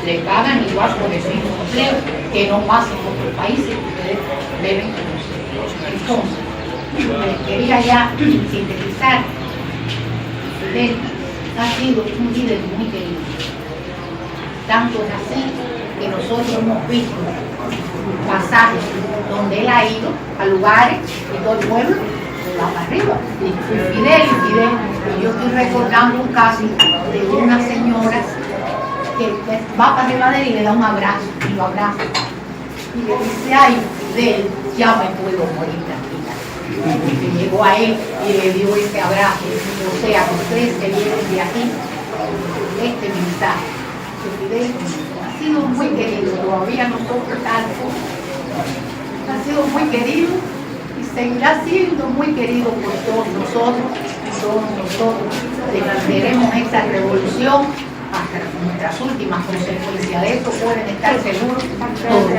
le pagan igual por el mismo empleo, que no pasa en otros países que ustedes deben conocer. Entonces, quería ya sintetizar. Fidel ha sido un líder muy querido. Tanto es así que nosotros hemos visto pasajes donde él ha ido a lugares y todo el pueblo va para arriba. Y Fidel. Y yo estoy recordando un caso de una señora que va para arriba de él y le da un abrazo, y lo abraza. Y le dice, ay, Fidel, ya me puedo morir tranquila. Y llegó a él y le dio ese abrazo. O sea, ustedes que vienen de aquí, este mensaje, que Fidel ha sido muy querido, todavía nosotros tanto, ha sido muy querido y seguirá siendo muy querido por todos nosotros, y todos nosotros defenderemos esta revolución hasta nuestras últimas consecuencias. De esto pueden estar seguros todos.